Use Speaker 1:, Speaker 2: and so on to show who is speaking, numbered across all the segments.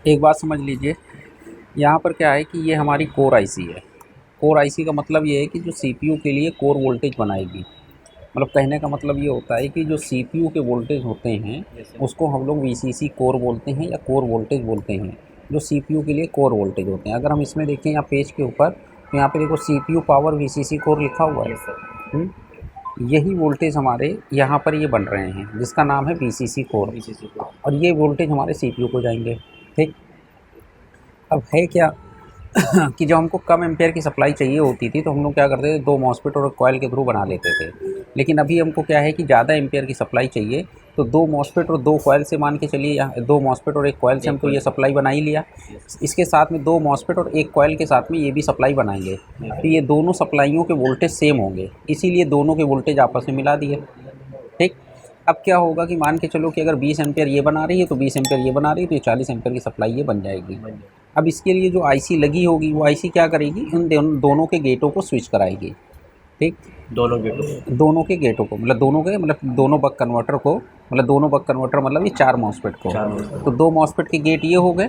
Speaker 1: एक बात समझ लीजिए, यहाँ पर क्या है कि ये हमारी कोर आईसी है। कोर आईसी का मतलब ये है कि जो सीपीयू के लिए कोर वोल्टेज बनाएगी। मतलब कहने का मतलब ये होता है कि जो सीपीयू के वोल्टेज होते हैं उसको हम लोग वीसीसी कोर बोलते हैं या कोर वोल्टेज बोलते हैं, जो सीपीयू के लिए कोर वोल्टेज होते हैं। अगर हम इसमें देखें यहाँ पेज के ऊपर, तो यहाँ पे देखो सीपीयू पावर वीसीसी कोर लिखा हुआ है। यही वोल्टेज हमारे यहाँ पर ये बन रहे हैं जिसका नाम है वीसीसी कोर, और ये वोल्टेज हमारे सीपीयू को जाएंगे। ठीक, अब है क्या कि जब हमको कम एम्पेयर की सप्लाई चाहिए होती थी तो हम लोग क्या करते थे, 2 मॉसफेट और एक कॉइल के थ्रू बना लेते थे। लेकिन अभी हमको क्या है कि ज़्यादा एम्पेयर की सप्लाई चाहिए, तो 2 मॉसफेट और 2 कॉइल से मान के चलिए, यहाँ 2 मॉसफेट और एक कॉइल से हमको ये सप्लाई बना ही लिया। इसके साथ में 2 मॉसफेट और एक कॉइल के साथ में ये भी सप्लाई बनाएंगे, तो ये दोनों सप्लाइयों के वोल्टेज सेम होंगे, इसीलिए दोनों के वोल्टेज आपस में मिला दिए। ठीक, अब क्या होगा कि मान के चलो कि अगर 20 एम्पेयर ये बना रही है तो 20 एम्पेयर ये बना रही है, तो ये 40 एम्पेयर की सप्लाई ये बन जाएगी। अब इसके लिए जो आईसी लगी होगी वो आईसी क्या करेगी, इन दोनों के गेटों को स्विच कराएगी। ठीक, दोनों के गेटों को मतलब दोनों बक कन्वर्टर को, मतलब दोनों बक कन्वर्टर मतलब ये 4 मॉसफेट को। तो 2 मॉसफेट के गेट ये हो गए,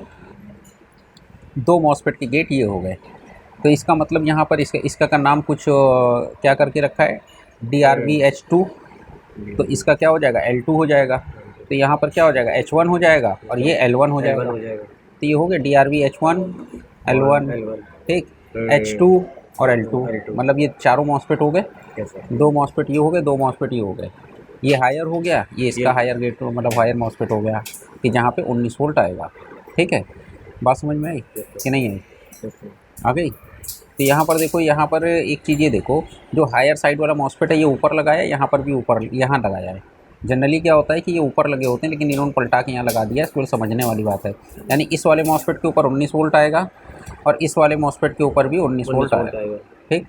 Speaker 1: 2 मॉसफेट के गेट ये हो गए। तो इसका मतलब यहाँ पर इसका का नाम कुछ क्या करके रखा है, DRVH2। तो इसका क्या हो जाएगा, L2 हो जाएगा। तो यहाँ पर क्या हो जाएगा, H1 हो जाएगा और ये L1 हो जाएगा। तो ये हो गया DRVH1 L1। ठीक, H2 और L2, मतलब ये चारों मॉसफेट हो गए। 2 मॉसफेट ये हो गए, 2 मॉसफेट ये हो गए। ये हायर हो गया, ये इसका हायर गेट मतलब हायर मॉसफेट हो गया कि जहाँ पे 19 वोल्ट आएगा। ठीक है, बात समझ में आई कि नहीं आई, आ गई। तो यहाँ पर देखो, यहाँ पर एक चीज़ ये देखो, जो हायर साइड वाला मॉसफेट है ये ऊपर लगाया है, यहाँ पर भी ऊपर यहाँ लगाया है। जनरली क्या होता है कि ये ऊपर लगे होते हैं, लेकिन इन्होंने पलटा के यहाँ लगा दिया, इसको समझने वाली बात है। यानी इस वाले मॉसफेट के ऊपर 19 वोल्ट आएगा और इस वाले मॉसफेट के ऊपर भी 19 वोल्ट आएगा। ठीक,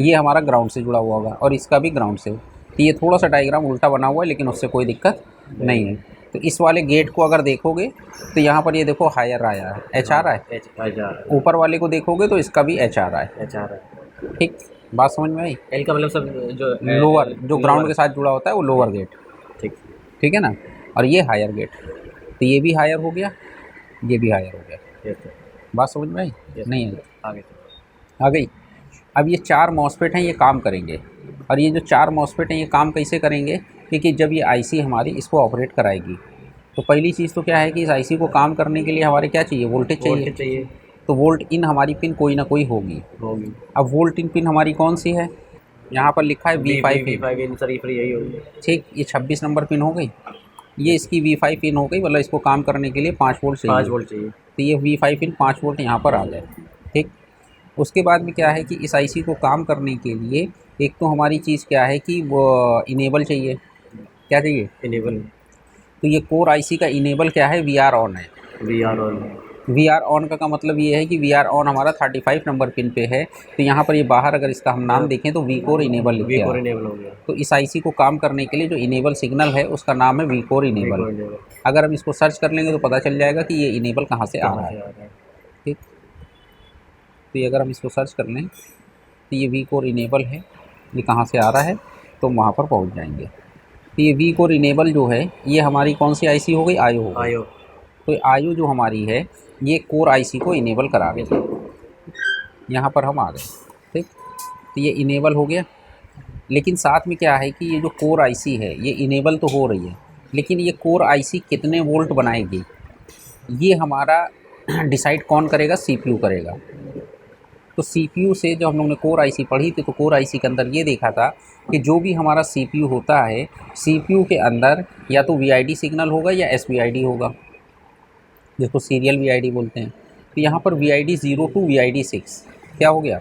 Speaker 1: ये हमारा ग्राउंड से जुड़ा हुआ होगा और इसका भी ग्राउंड से। तो ये थोड़ा सा डायग्राम उल्टा बना हुआ है, लेकिन उससे कोई दिक्कत नहीं है। तो इस वाले गेट को अगर देखोगे तो यहाँ पर ये देखो हायर आया है, एच आ रहा है। ऊपर वाले को देखोगे तो इसका भी एच आ रहा है। ठीक, बात समझ में आई।
Speaker 2: एल का मतलब सब जो
Speaker 1: लोअर, जो ग्राउंड के साथ जुड़ा होता है वो लोअर गेट। ठीक है ना, और ये हायर गेट, तो ये भी हायर हो गया, ये भी हायर हो गया। बात समझ में आई नहीं आई, आ गई। अब ये 4 मॉसफेट हैं, ये काम करेंगे। और ये जो 4 मॉसफेट हैं ये काम कैसे करेंगे, क्योंकि जब ये आईसी हमारी इसको ऑपरेट कराएगी तो पहली चीज़ तो क्या है कि इस आईसी को काम करने के लिए हमारे क्या चाहिए, वोल्टेज चाहिए। तो वोल्ट इन हमारी पिन कोई ना कोई होगी। अब वोल्ट इन पिन हमारी कौन सी है, यहाँ पर लिखा है V5 पिन। ठीक, ये 26 नंबर पिन हो गई, ये इसकी V5 पिन हो गई, मतलब इसको काम करने के लिए 5 वोल्ट चाहिए। तो ये V5 पिन 5 वोल्ट यहाँ पर आ गए। ठीक, उसके बाद में क्या है कि इस आईसी को काम करने के लिए एक तो हमारी चीज़ क्या है कि वो इनेबल चाहिए। क्या चाहिए, इनेबल। तो ये कोर आईसी का इनेबल क्या है, VR ऑन है। VR ऑन का मतलब ये है कि VR ऑन हमारा 35 नंबर पिन पे है। तो यहाँ पर ये बाहर अगर इसका हम नाम देखें तो VCore इनेबल लिखा है। तो इस आईसी को काम करने के लिए जो इनेबल सिग्नल है उसका नाम है VCore इनेबल। अगर हम इसको सर्च कर लेंगे तो पता चल जाएगा कि ये इनेबल कहाँ से आ रहा है। ठीक, तो ये अगर हम इसको सर्च कर लें तो ये VCore इनेबल है, ये कहाँ से आ रहा है तो वहाँ पर पहुँच जाएंगे। तो ये VCore इनेबल जो है ये हमारी कौन सी आईसी हो गई, आयो हो गई। तो आयो जो हमारी है ये कोर आईसी को इनेबल करा रही है। यहाँ पर हम आ गए। ठीक, तो ये इनेबल हो गया। लेकिन साथ में क्या है कि ये जो कोर आईसी है ये इनेबल तो हो रही है, लेकिन ये कोर आईसी कितने वोल्ट बनाएगी ये हमारा डिसाइड कौन करेगा, सीपीयू करेगा। तो सीपीयू से जब हम लोग ने कोर आईसी पढ़ी थी तो कोर आईसी के अंदर ये देखा था कि जो भी हमारा सीपीयू होता है, सीपीयू के अंदर या तो वीआईडी सिग्नल होगा या एसवीआईडी होगा, जिसको सीरियल वीआईडी बोलते हैं। तो यहाँ पर VID 0 to VID 6 क्या हो गया,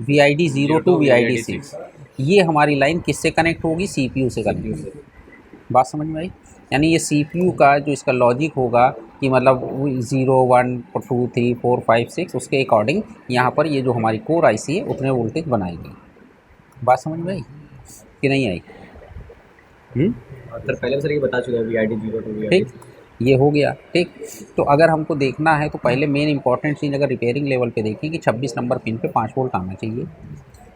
Speaker 1: VID 0 to VID 6, ये हमारी लाइन किससे कनेक्ट होगी, सीपीयू से कनेक्ट। बात समझ में आई। यानी ये सीपीयू का जो इसका लॉजिक होगा कि मतलब 0 1 2 3 4 5 6 उसके अकॉर्डिंग यहाँ पर ये जो हमारी कोर आईसी है उतने वोल्टेज बनाएगी। बात समझ में आई कि नहीं आई।
Speaker 2: सर पहले सर ये बता चुका है VID 0 to VID।
Speaker 1: ठीक, ये हो गया। ठीक, तो अगर हमको देखना है तो पहले मेन इंपॉर्टेंट चीज़ अगर रिपेयरिंग लेवल पे देखें कि 26 नंबर पिन पे 5 वोल्ट आना चाहिए।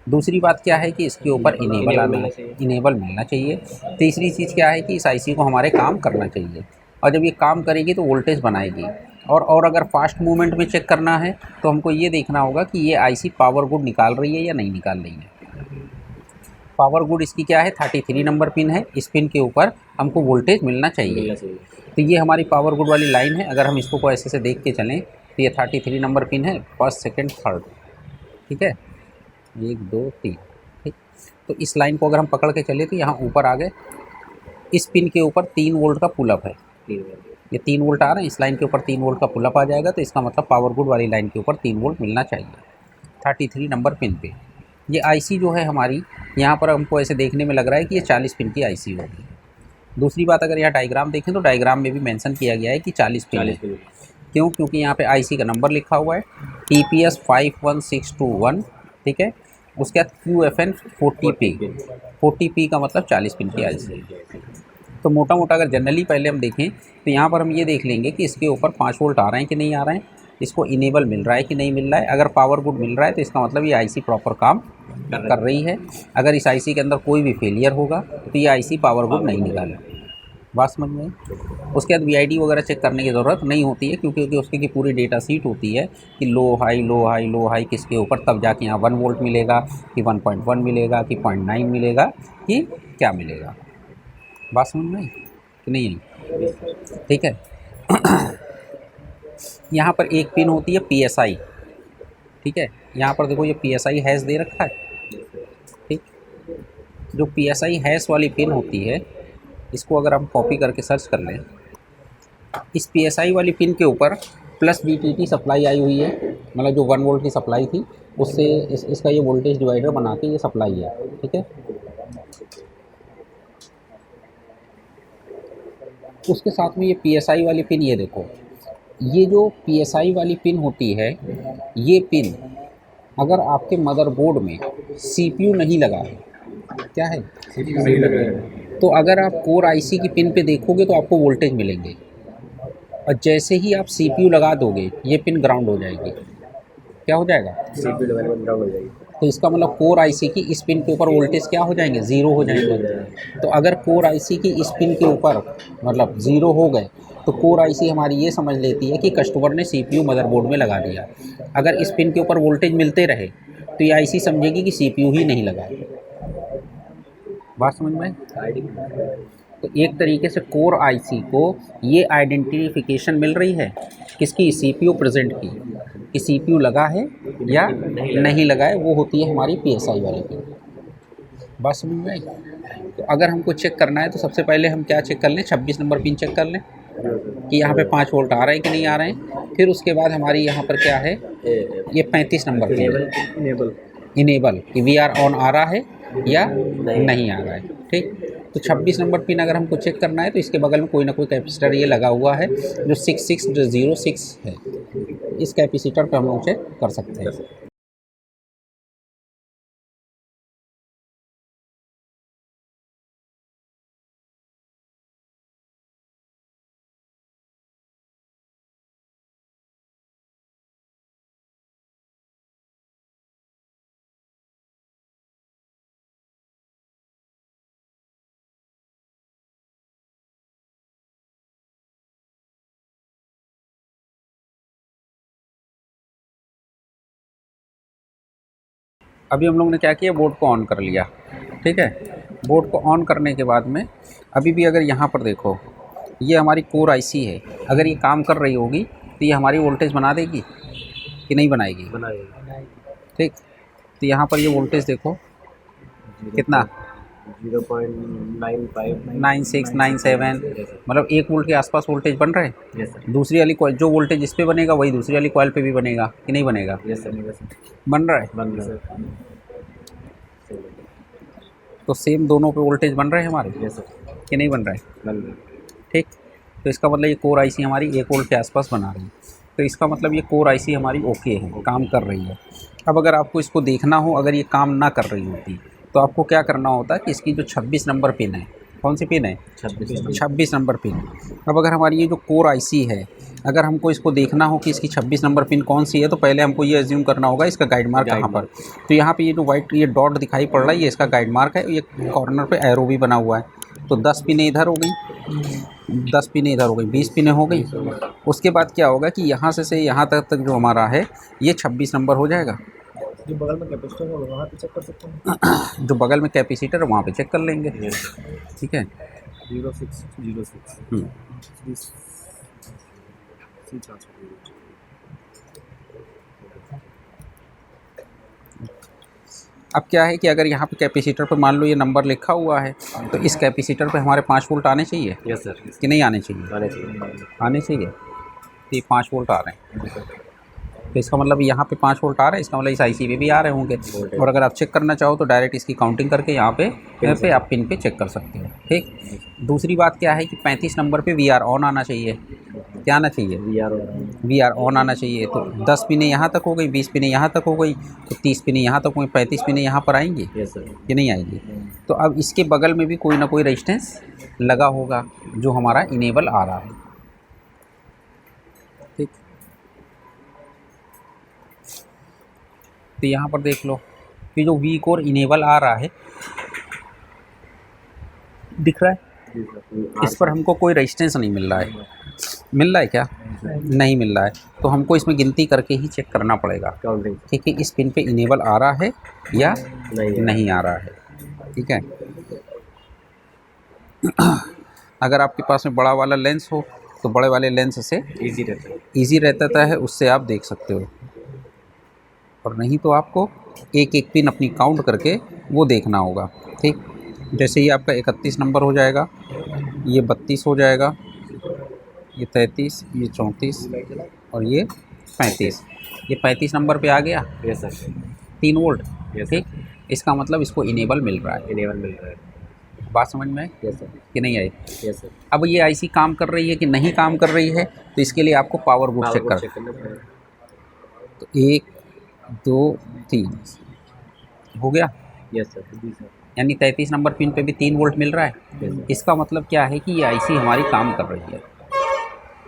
Speaker 1: दूसरी बात क्या है कि इसके ऊपर इनेबल आना है, इनेबल मिलना चाहिए। तीसरी चीज़ क्या है कि इस आईसी को हमारे काम करना चाहिए, और जब ये काम करेगी तो वोल्टेज बनाएगी। और अगर फास्ट मूवमेंट में चेक करना है तो हमको ये देखना होगा कि ये आईसी पावर गुड निकाल रही है या नहीं निकाल रही है। पावर गुड इसकी क्या है, 33 नंबर पिन है। इस पिन के ऊपर हमको वोल्टेज मिलना चाहिए। तो ये हमारी पावर गुड वाली लाइन है। अगर हम इसको को ऐसे से देख के चलें तो ये 33 नंबर पिन है, फर्स्ट सेकंड थर्ड, ठीक है, 1 2 3, ठीक। तो इस लाइन को अगर हम पकड़ के चले तो यहाँ ऊपर आ गए। इस पिन के ऊपर 3 वोल्ट का पुलअप है, ये 3 वोल्ट आ रहे हैं। इस लाइन के ऊपर 3 वोल्ट का पुलअप आ जाएगा, तो इसका मतलब पावर गुड वाली लाइन के ऊपर 3 वोल्ट मिलना चाहिए 33 नंबर पिन पे। ये आईसी जो है हमारी, यहाँ पर हमको ऐसे देखने में लग रहा है कि ये 40 पिन की आईसी होगी। दूसरी बात, अगर यहाँ डायग्राम देखें तो डायग्राम में भी मेंशन किया गया है कि 40 पिन है। क्यों? क्योंकि यहाँ पे आईसी का नंबर लिखा हुआ है TPS 51621, ठीक है। उसके बाद QFN 40P, 40P का मतलब 40 पिन की आईसी। तो मोटा मोटा अगर जनरली पहले हम देखें तो यहाँ पर हम ये देख लेंगे कि इसके ऊपर 5 वोल्ट आ रहे हैं कि नहीं आ रहे हैं, इसको इनेबल मिल रहा है कि नहीं मिल रहा है। अगर पावर गुड मिल रहा है तो इसका मतलब ये आईसी प्रॉपर काम कर रही है। अगर इस आईसी के अंदर कोई भी फेलियर होगा तो ये आईसी पावर गुड नहीं निकाले। बात समझ में? उसके बाद VID वगैरह चेक करने की ज़रूरत नहीं होती है, क्योंकि उसकी की पूरी डेटा शीट होती है कि low high low high low high किसके ऊपर, तब जाके यहाँ 1 वोल्ट मिलेगा कि 1.1 मिलेगा कि 0.9 मिलेगा कि क्या मिलेगा। बात समझ में कि नहीं? ठीक है। यहाँ पर एक पिन होती है PSI, ठीक है। यहाँ पर देखो ये PSI हैश दे रखा है, ठीक। जो PSI हैश वाली पिन होती है, इसको अगर हम कॉपी करके सर्च कर लें, इस PSI वाली पिन के ऊपर प्लस VTT सप्लाई आई हुई है, मतलब जो 1 वोल्ट की सप्लाई थी उससे इसका ये वोल्टेज डिवाइडर बना के ये सप्लाई है, ठीक है। उसके साथ में ये PSI वाली पिन, ये देखो, ये जो PSI वाली पिन होती है, ये पिन अगर आपके मदरबोर्ड में CPU नहीं लगा है, क्या है,
Speaker 2: CPU नहीं लगा है,
Speaker 1: तो अगर आप कोर आईसी की पिन पे देखोगे तो आपको वोल्टेज मिलेंगे, और जैसे ही आप CPU लगा दोगे ये पिन ग्राउंड हो जाएगी। क्या हो जाएगा?
Speaker 2: CPU लगाने में ग्राउंड हो जाएगी।
Speaker 1: तो इसका मतलब कोर आईसी की इस पिन के ऊपर वोल्टेज क्या हो जाएंगे? 0 हो जाएंगे। तो अगर कोर आईसी की इस पिन के ऊपर मतलब 0 हो गए तो कोर आईसी हमारी ये समझ लेती है कि कस्टमर ने CPU मदरबोर्ड में लगा दिया। अगर इस पिन के ऊपर वोल्टेज मिलते रहे तो ये आईसी समझेगी कि CPU ही नहीं लगा है। बात समझ में? तो एक तरीके से कोर आईसी को ये आइडेंटिफिकेशन मिल रही है किसकी? CPU प्रेजेंट की, कि CPU लगा है या नहीं लगा है, वो होती है हमारी PSI वाली पिन। बात समझ में आई? तो अगर हमको चेक करना है तो सबसे पहले हम क्या चेक कर लें? 26 नंबर पिन चेक कर लें कि यहाँ पे 5 वोल्ट आ रहे हैं कि नहीं आ रहे हैं। फिर उसके बाद हमारी यहाँ पर क्या है, ये 35 नंबर पिन इनेबल कि VR ऑन आ रहा है या नहीं आ रहा है, ठीक। तो 26 नंबर पिन अगर हमको चेक करना है तो इसके बगल में कोई ना कोई कैपेसिटर ये लगा हुआ है जो 6606 है। इस कैपेसिटर पे हम लोग चेक कर सकते हैं। अभी हम लोग ने क्या किया, बोर्ड को ऑन कर लिया, ठीक है। बोर्ड को ऑन करने के बाद में अभी भी अगर यहाँ पर देखो, ये हमारी कोर आईसी है, अगर ये काम कर रही होगी तो ये हमारी वोल्टेज बना देगी कि नहीं बनाएगी? ठीक। तो यहाँ पर ये वोल्टेज देखो कितना, 0.9697, मतलब 1 वोल्ट के आसपास वोल्टेज बन रहे हैं। दूसरी वाली कॉइल, जो वोल्टेज इस पे बनेगा वही दूसरी वाली कॉइल पे भी बनेगा कि नहीं बनेगा? बन रहा है। तो सेम दोनों पे वोल्टेज बन रहे हैं हमारे कि नहीं बन रहा है? ठीक। तो इसका मतलब ये कोर आईसी हमारी 1 वोल्ट के आसपास बना रही है। तो इसका मतलब ये कोर आईसी हमारी ओके है, काम कर रही है। अब अगर आपको इसको देखना हो, अगर ये काम ना कर रही होती तो आपको क्या करना होता कि इसकी जो 26 नंबर पिन है, कौन सी पिन है? 26 नंबर पिन। अब अगर हमारी ये जो कोर आईसी है, अगर हमको इसको देखना हो कि इसकी 26 नंबर पिन कौन सी है, तो पहले हमको ये एज्यूम करना होगा इसका गाइड मार्क कहाँ पर। तो यहाँ पे ये जो वाइट ये डॉट दिखाई पड़ रहा है, ये इसका गाइड मार्क है। ये कॉर्नर पे एरो भी बना हुआ है। तो 10 पिन इधर हो गई 10 पिनें इधर हो गई, 20 पिनें हो गई। उसके बाद क्या होगा कि यहाँ से यहाँ तक जो हमारा है ये 26 नंबर हो जाएगा।
Speaker 2: जो बगल में कैपेसिटर है वहाँ पे चेक कर सकते हैं।
Speaker 1: जो बगल में कैपेसिटर है वहाँ पे चेक कर लेंगे। ठीक है।
Speaker 2: 0606
Speaker 1: अब क्या है कि अगर यहाँ पे कैपेसिटर पर मान लो ये नंबर लिखा हुआ है तो इस कैपेसिटर पे हमारे 5 वोल्ट आने चाहिए।
Speaker 2: Yes sir.
Speaker 1: कि नहीं आने चाहिए? आने चाहिए। तो ये 5 वोल्ट आ रहे हैं, तो इसका मतलब यहाँ पे 5 वोल्ट आ रहे हैं, इसका मतलब इस आईसी में भी आ रहे होंगे। और अगर आप चेक करना चाहो तो डायरेक्ट इसकी काउंटिंग करके यहाँ पे आप पिन पे चेक कर सकते हो। ठीक। दूसरी बात क्या है कि 35 नंबर पे वी आर ऑन आना चाहिए। क्या आना चाहिए? वी आर ऑन आना चाहिए। तो 10 पिनें यहाँ तक हो गई, 20 पिनें यहाँ तक हो गई, तो 30 पिनें यहाँ तक हो गई, 35 पिनें यहाँ पर आएंगी कि नहीं आएंगी? तो अब इसके बगल में भी कोई ना कोई रेजिस्टेंस लगा होगा जो हमारा इनेबल आ रहा है। ठीक। तो यहाँ पर देख लो कि जो वी कोर इनेबल आ रहा है दिख रहा है, इस पर हमको कोई रेजिस्टेंस नहीं मिल रहा है। मिल रहा है क्या? नहीं मिल रहा है। तो हमको इसमें गिनती करके ही चेक करना पड़ेगा कि इस पिन पे इनेबल आ रहा है या नहीं आ रहा है। ठीक है। अगर आपके पास में बड़ा वाला लेंस हो तो बड़े वाले लेंस से इजी रहता है, उससे आप देख सकते हो। और नहीं तो आपको एक एक पिन अपनी काउंट करके वो देखना होगा। ठीक। जैसे ये आपका 31 नंबर हो जाएगा, ये 32 हो जाएगा, ये 33, ये 34 और ये 35। ये 35 नंबर पे आ गया।
Speaker 2: Yes sir.
Speaker 1: 3 वोल्ट।
Speaker 2: यस
Speaker 1: ठीक। इसका मतलब इसको इनेबल मिल रहा है। बात समझ में?
Speaker 2: Yes sir.
Speaker 1: कि नहीं आई?
Speaker 2: Yes sir.
Speaker 1: अब ये आईसी काम कर रही है कि नहीं काम कर रही है, तो इसके लिए आपको पावर गुड चेक करना है। तो 1 2 3 हो गया।
Speaker 2: Yes sir.
Speaker 1: यानी 33 नंबर पिन पे भी 3 वोल्ट मिल रहा है। इसका मतलब क्या है कि ये आईसी हमारी काम कर रही है।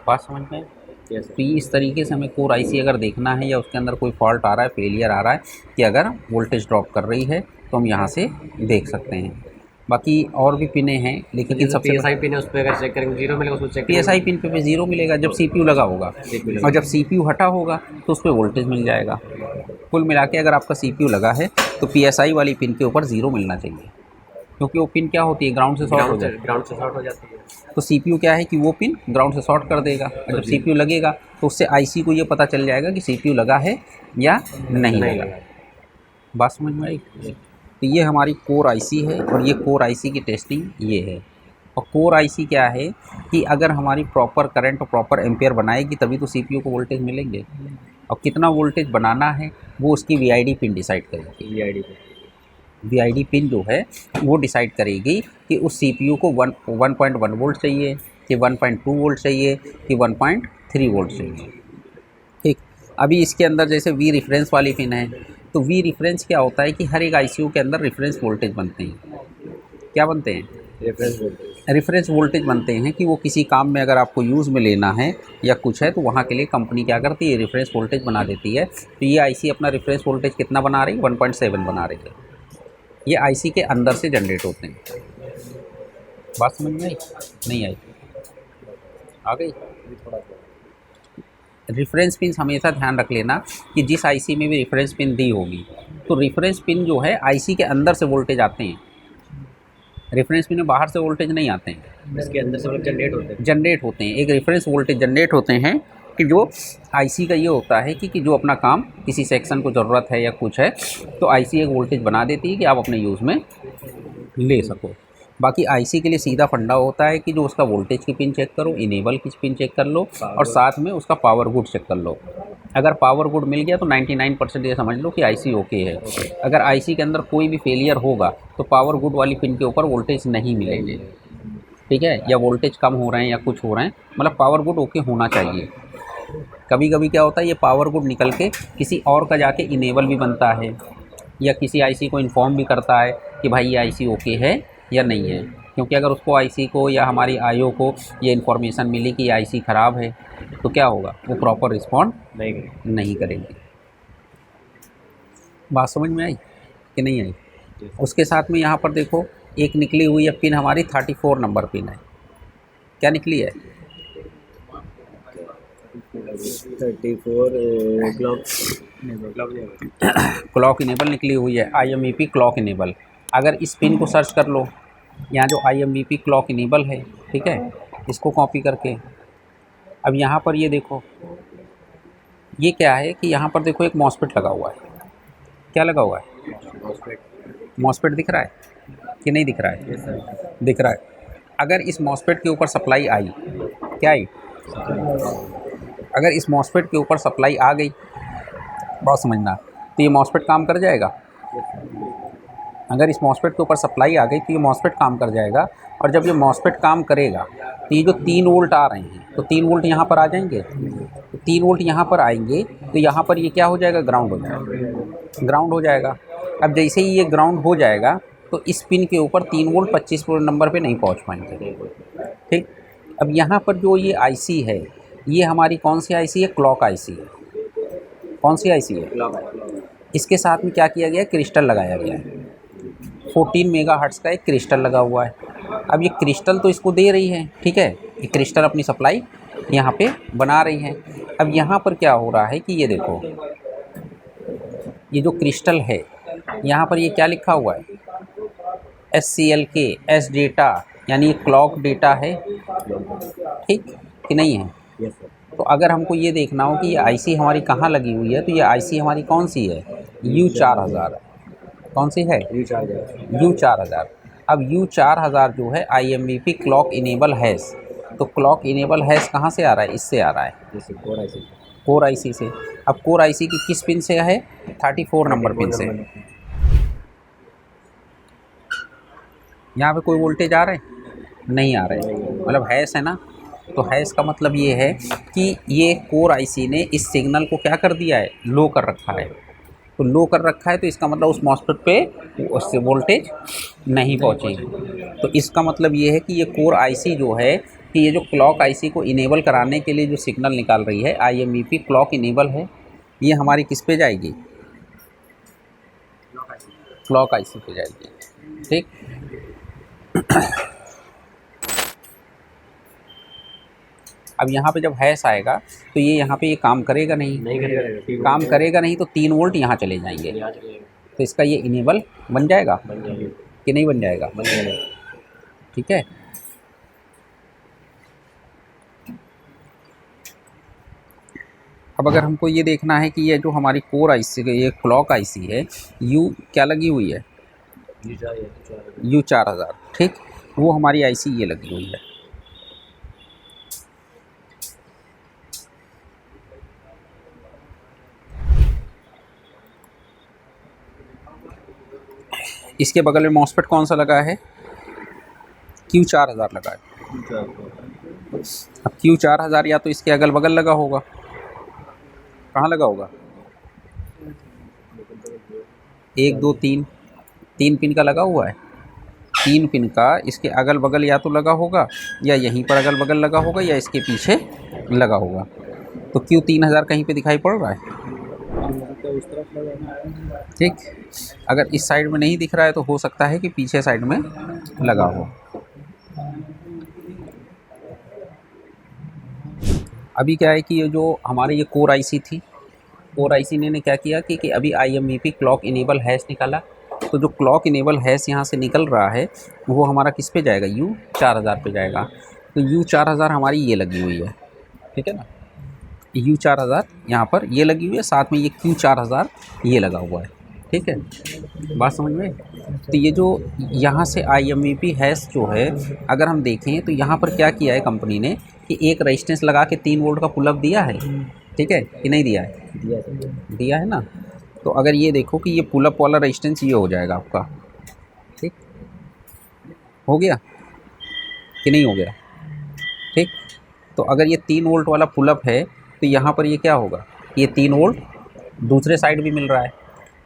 Speaker 1: बात समझ में? तो इस तरीके से हमें कोर आईसी अगर देखना है या उसके अंदर कोई फॉल्ट आ रहा है, फेलियर आ रहा है कि अगर वोल्टेज ड्रॉप कर रही है, तो हम यहाँ से देख सकते हैं। बाकी और भी पिनें हैं, लेकिन सबसे
Speaker 2: पीएसआई पिन है उस पर अगर चेक करेंगे 0 मिलेगा, उसको चेक
Speaker 1: पीएसआई पिन पे 0 मिलेगा जब सीपीयू लगा होगा, और जब सीपीयू हटा होगा तो उस पर वोल्टेज मिल जाएगा। कुल मिला के अगर आपका सीपीयू लगा है तो पीएसआई वाली पिन के ऊपर 0 मिलना चाहिए, क्योंकि वो पिन क्या होती है, ग्राउंड से शॉर्ट हो जाती है। तो सीपीयू क्या है कि वो पिन ग्राउंड से शॉर्ट कर देगा, और जब सीपीयू लगेगा तो उससे आईसी को ये पता चल जाएगा कि सीपीयू लगा है या नहीं लगा। बात समझ में आई? तो ये हमारी कोर आईसी है, और ये कोर आईसी की टेस्टिंग ये है। और कोर आईसी क्या है कि अगर हमारी प्रॉपर करंट और प्रॉपर एम्पेयर बनाएगी तभी तो सीपीयू को वोल्टेज मिलेंगे, और कितना वोल्टेज बनाना है वो उसकी वीआईडी पिन डिसाइड करेगी। वीआईडी पिन जो है वो डिसाइड करेगी कि उस सीपीयू को 1.1 वोल्ट चाहिए कि 1.2 वोल्ट चाहिए कि 1.3 वोल्ट चाहिए। ठीक। अभी इसके अंदर जैसे वी रेफरेंस वाली पिन है, तो वी रेफरेंस क्या होता है कि हर एक आईसीयू के अंदर रेफरेंस वोल्टेज बनते हैं। क्या बनते हैं? रेफरेंस वोल्टेज बनते हैं कि वो किसी काम में अगर आपको यूज़ में लेना है या कुछ है तो वहाँ के लिए कंपनी क्या करती है, रेफरेंस वोल्टेज बना देती है। तो ये आईसी अपना रेफरेंस वोल्टेज कितना बना रही है? 1.7 बना रही है। ये आईसी के अंदर से जनरेट होते हैं। बात समझ में आई? नहीं आई? आ गई? रेफरेंस पिन हमेशा ध्यान रख लेना कि जिस आईसी में भी रेफरेंस पिन दी होगी तो रेफरेंस पिन जो है आईसी के अंदर से वोल्टेज आते हैं, रेफरेंस पिन में बाहर से वोल्टेज नहीं आते हैं,
Speaker 2: इसके अंदर से
Speaker 1: जनरेट होते हैं। एक रेफरेंस वोल्टेज जनरेट होते हैं कि जो आईसी का ये होता है कि जो अपना काम किसी सेक्शन को ज़रूरत है या कुछ है तो आईसी एक वोल्टेज बना देती है कि आप अपने यूज़ में ले सको। बाकी आईसी के लिए सीधा फंडा होता है कि जो उसका वोल्टेज की पिन चेक करो, इनेबल की पिन चेक कर लो, और साथ में उसका पावर गुड चेक कर लो। अगर पावर गुड मिल गया तो 99% ये समझ लो कि आईसी ओके है। अगर आईसी के अंदर कोई भी फेलियर होगा तो पावर गुड वाली पिन के ऊपर वोल्टेज नहीं मिलेंगे। ठीक है, या वोल्टेज कम हो रहे हैं या कुछ हो रहे हैं, मतलब पावर गुड ओके होना चाहिए। कभी कभी क्या होता है, ये पावर गुड निकल के किसी और का जाके इनेबल भी बनता है, या किसी आईसी को इन्फॉर्म भी करता है कि भाई ये आईसी ओके है या नहीं है। क्योंकि अगर उसको आईसी को या हमारी आईओ को ये इन्फॉर्मेशन मिली कि आईसी ख़राब है तो क्या होगा, वो प्रॉपर रिस्पॉन्ड नहीं करेंगे। बात समझ में आई कि नहीं आई? उसके साथ में यहाँ पर देखो एक निकली हुई है पिन, हमारी 34 नंबर पिन है। क्या निकली है?
Speaker 2: 34 क्लॉक
Speaker 1: क्लॉक इनेबल निकली हुई है, IMEP क्लॉक इनेबल। अगर इस पिन को सर्च कर लो, यहाँ जो IMEP क्लॉक इनेबल है, ठीक है, इसको कॉपी करके अब यहाँ पर ये देखो, ये क्या है कि यहाँ पर देखो एक मॉसफेट लगा हुआ है। क्या लगा हुआ है? मॉसफेट दिख रहा है कि नहीं दिख रहा है? दिख रहा है। अगर इस मॉसफेट के ऊपर सप्लाई आई, क्या आई? अगर इस मॉसफेट के ऊपर सप्लाई आ गई, बहुत समझना, तो ये मॉसफेट काम कर जाएगा। अगर इस मॉसफेट के ऊपर सप्लाई आ गई तो ये मॉसफेट काम कर जाएगा, और जब ये मॉसफेट काम करेगा तो ये जो 3 वोल्ट आ रहे हैं, तो 3 वोल्ट यहाँ पर आ जाएंगे। तो 3 वोल्ट यहाँ पर आएंगे तो यहाँ पर ये क्या हो जाएगा? ग्राउंड हो जाएगा। ग्राउंड हो जाएगा। अब जैसे ही ये ग्राउंड हो जाएगा तो इस पिन के ऊपर 3 वोल्ट 25 नंबर पे नहीं पहुँच पाएंगे। ठीक। अब यहाँ पर जो ये IC है, ये हमारी कौन सी IC है? क्लॉक IC है। कौन सी IC है? इसके साथ में क्या किया गया है? क्रिस्टल लगाया गया है। 14 मेगाहर्ट्ज़ का एक क्रिस्टल लगा हुआ है। अब ये क्रिस्टल तो इसको दे रही है, ठीक है, ये क्रिस्टल अपनी सप्लाई यहाँ पे बना रही है। अब यहाँ पर क्या हो रहा है कि ये देखो, ये जो क्रिस्टल है यहाँ पर ये क्या लिखा हुआ है? SCLK, S डेटा, यानी ये क्लॉक डेटा है, ठीक कि नहीं है? तो अगर हमको ये देखना हो कि ये IC हमारी कहाँ लगी हुई है, तो ये IC हमारी कौन सी है? U4000। कौन सी है? U4000। अब U4000 जो है IMEP क्लॉक इनेबल हैज़, तो क्लॉक इनेबल हैज़ कहाँ से आ रहा है? इससे आ रहा है, कोर IC से। अब कोर IC की किस पिन से है? 34 नंबर पिन से। यहाँ पे कोई वोल्टेज आ रहा है? नहीं आ रहा है, मतलब हैज़ है ना। तो हैज़ का मतलब ये है कि ये कोर IC ने इस सिग्नल को क्या कर दिया है? लो कर रखा है। तो लो कर रखा है तो इसका मतलब उस मॉसफेट पे उससे वोल्टेज नहीं पहुँचेगी। तो इसका मतलब ये है कि ये कोर IC जो है, कि ये जो क्लॉक IC को इनेबल कराने के लिए जो सिग्नल निकाल रही है, IMEP क्लॉक इनेबल है, ये हमारी किस पे जाएगी? क्लॉक IC पे जाएगी। ठीक। अब यहाँ पे जब हैश आएगा तो ये यहाँ पे ये काम करेगा नहीं, काम करेगा नहीं, तो 3 वोल्ट यहाँ चले जाएंगे। तो इसका ये इनेबल बन जाएगा कि नहीं बन जाएगा? ठीक है। अब अगर हमको ये देखना है कि ये जो हमारी कोर IC, ये क्लॉक IC है, U क्या लगी हुई है? U4000। ठीक, वो हमारी IC ये लगी हुई है। इसके बगल में मॉसफेट कौन सा लगा है? Q4000 लगा है। अब Q4000 या तो इसके अगल बगल लगा होगा। कहाँ लगा होगा? 1 2 3 पिन का लगा हुआ है। 3 पिन का इसके अगल बगल या तो लगा होगा, या यहीं पर अगल बगल लगा होगा, या इसके पीछे लगा होगा। तो Q3000 कहीं पे दिखाई पड़ रहा है? ठीक। अगर इस साइड में नहीं दिख रहा है तो हो सकता है कि पीछे साइड में लगा हो। अभी क्या है कि ये जो हमारे ये कोर IC थी, कोर IC ने क्या किया कि अभी IMEP क्लॉक इनेबल हैश निकाला। तो जो क्लॉक इनेबल हैश यहाँ से निकल रहा है वो हमारा किस पे जाएगा? U4000 पे जाएगा। तो U4000 हमारी ये लगी हुई है, ठीक है ना। U4000 यहाँ पर ये लगी हुई है, साथ में ये Q4000 ये लगा हुआ है। ठीक है, बात समझ में? तो ये जो यहाँ से IMEP हैश जो है, अगर हम देखें तो यहाँ पर क्या किया है कंपनी ने कि एक रेजिस्टेंस लगा के 3 वोल्ट का पुल अप दिया है। ठीक है कि नहीं दिया है? दिया है ना। तो अगर ये देखो कि ये पुल अप वाला रेजिस्टेंस ये हो जाएगा आपका। ठीक, हो गया कि नहीं हो गया? ठीक। तो अगर ये 3 वोल्ट वाला पुल अप है तो यहाँ पर ये क्या होगा? ये 3 वोल्ट दूसरे साइड भी मिल रहा है।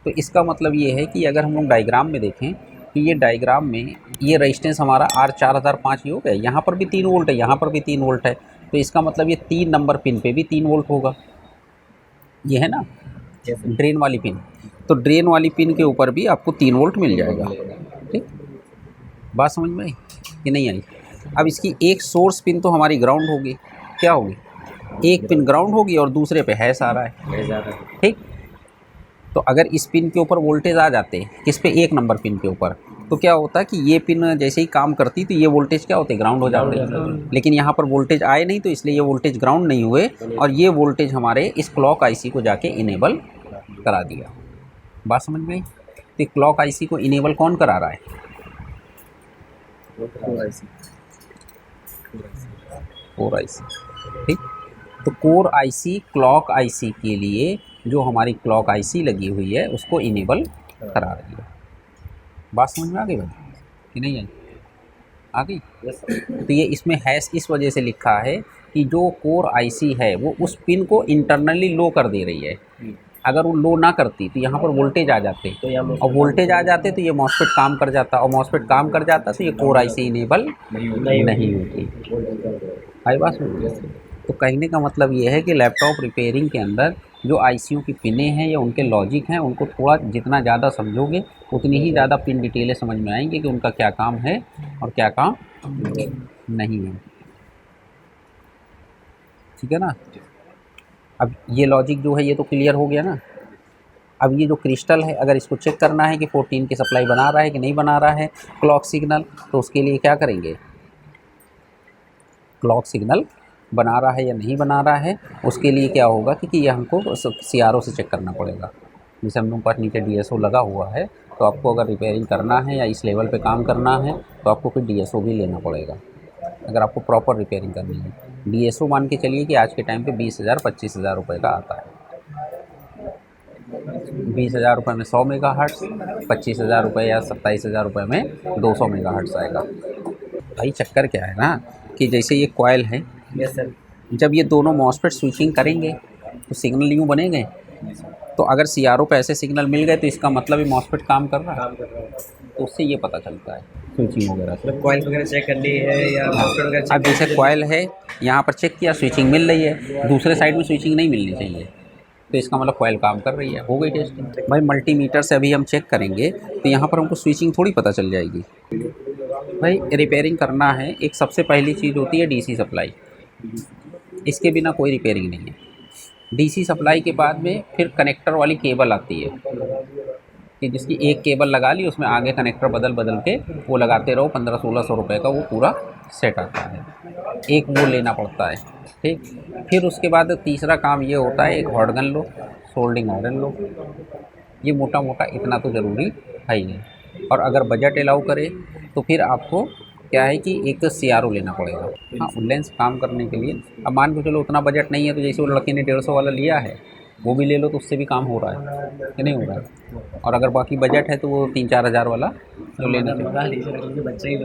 Speaker 1: तो इसका मतलब ये है कि अगर हम लोग डायग्राम में देखें कि ये डायग्राम में ये रेजिस्टेंस हमारा R4005 ये हो गया, यहाँ पर भी 3 वोल्ट है, यहाँ पर भी 3 वोल्ट है। तो इसका मतलब ये 3 नंबर पिन पे भी 3 वोल्ट होगा। ये है ना ड्रेन वाली पिन। तो ड्रेन वाली पिन के ऊपर भी आपको 3 वोल्ट मिल जाएगा। ठीक, बात समझ में आई कि नहीं आई? अब इसकी एक सोर्स पिन तो हमारी ग्राउंड होगी, क्या होगी, एक पिन ग्राउंड होगी और दूसरे पे हैश आ रहा है, ठीक। तो अगर इस पिन के ऊपर वोल्टेज आ जाते, किस पे, एक नंबर पिन के ऊपर, तो क्या होता कि ये पिन जैसे ही काम करती तो ये वोल्टेज क्या होते, ग्राउंड हो जाते। लेकिन यहाँ पर वोल्टेज आए नहीं तो इसलिए ये वोल्टेज ग्राउंड नहीं हुए और ये वोल्टेज हमारे इस क्लॉक आईसी को जाके इनेबल करा दिया। बात समझ में आई? तो क्लॉक आईसी को इनेबल कौन करा रहा है, कोर आईसी, ठीक। तो कोर आईसी क्लॉक आईसी के लिए जो हमारी क्लॉक आईसी लगी हुई है उसको इनेबल करा रही है। बात समझ में आ गई भाई कि नहीं आई? आ गई। तो ये इसमें हैश इस वजह से लिखा है कि जो कोर आईसी है वो उस पिन को इंटरनली लो कर दे रही है। अगर वो लो ना करती तो यहाँ पर वोल्टेज आ जाते, और वोल्टेज आ जाते तो ये मॉसफेट काम कर जाता, और मॉसफेट काम कर जाता तो ये कोर आईसी इनेबल नहीं होती। आई बात समझ? तो कहने का मतलब ये है कि लैपटॉप रिपेयरिंग के अंदर जो आईसीयू की पिनें हैं या उनके लॉजिक हैं उनको थोड़ा जितना ज़्यादा समझोगे उतनी ही ज़्यादा पिन डिटेलें समझ में आएंगी कि उनका क्या काम है और क्या काम नहीं है, ठीक है ना। अब ये लॉजिक जो है ये तो क्लियर हो गया ना। अब ये जो क्रिस्टल है अगर इसको चेक करना है कि 14 की सप्लाई बना रहा है कि नहीं बना रहा है क्लॉक सिग्नल, तो उसके लिए क्या करेंगे, क्लॉक सिग्नल बना रहा है या नहीं बना रहा है उसके लिए क्या होगा कि ये हमको CRO से चेक करना पड़ेगा। जैसे हम लोग पास नीचे DSO लगा हुआ है तो आपको अगर रिपेयरिंग करना है या इस लेवल पे काम करना है तो आपको फिर DSO भी लेना पड़ेगा अगर आपको प्रॉपर रिपेयरिंग करनी है। DSO मान के चलिए कि आज के टाइम पे 20,000 25,000 रुपये का आता है। 20,000 रुपये में 100 मेगाहर्ट्ज़, 25,000 रुपये या 27,000 रुपये में 200 मेगाहर्ट्ज़ आएगा। भाई चक्कर क्या है ना कि जैसे ये कॉयल है, जब ये दोनों मॉसफेट स्विचिंग करेंगे तो सिग्नल यूँ बनेंगे। तो अगर CRO पे ऐसे सिग्नल मिल गए तो इसका मतलब ये मॉसफेट काम कर रहा है, तो उससे ये पता चलता है स्विचिंग वगैरह से।
Speaker 2: कॉइल वगैरह चेक कर ली है या मॉसफेट वगैरह चेक।
Speaker 1: अब जैसे कॉयल है यहाँ पर चेक किया स्विचिंग मिल रही है, दूसरे साइड में स्विचिंग नहीं मिलनी चाहिए, तो इसका मतलब कॉयल काम कर रही है, हो गई टेस्टिंग। भाई मल्टीमीटर से अभी हम चेक करेंगे तो यहाँ पर हमको स्विचिंग थोड़ी पता चल जाएगी। भाई रिपेयरिंग करना है, एक सबसे पहली चीज़ होती है DC सप्लाई, इसके बिना कोई रिपेयरिंग नहीं है। DC सप्लाई के बाद में फिर कनेक्टर वाली केबल आती है कि जिसकी एक केबल लगा ली उसमें आगे कनेक्टर बदल बदल के वो लगाते रहो, 1500-1600 रुपये का वो पूरा सेट आता है, एक वो लेना पड़ता है, ठीक। फिर उसके बाद तीसरा काम ये होता है एक हॉट गन लो, सोल्डिंग आयरन लो, ये मोटा मोटा इतना तो ज़रूरी है ही है। और अगर बजट अलाउ करे तो फिर आपको क्या है कि एक CRO लेना पड़ेगा। हाँ लेंस काम करने के लिए, अब मान के चलो उतना बजट नहीं है तो जैसे वो लड़के ने 150 वाला लिया है वो भी ले लो तो उससे भी काम हो रहा है कि नहीं हो रहा है। और अगर बाकी बजट है तो वो 3-4 हज़ार वाला तो लेना चाहिए।
Speaker 2: बच्चे ही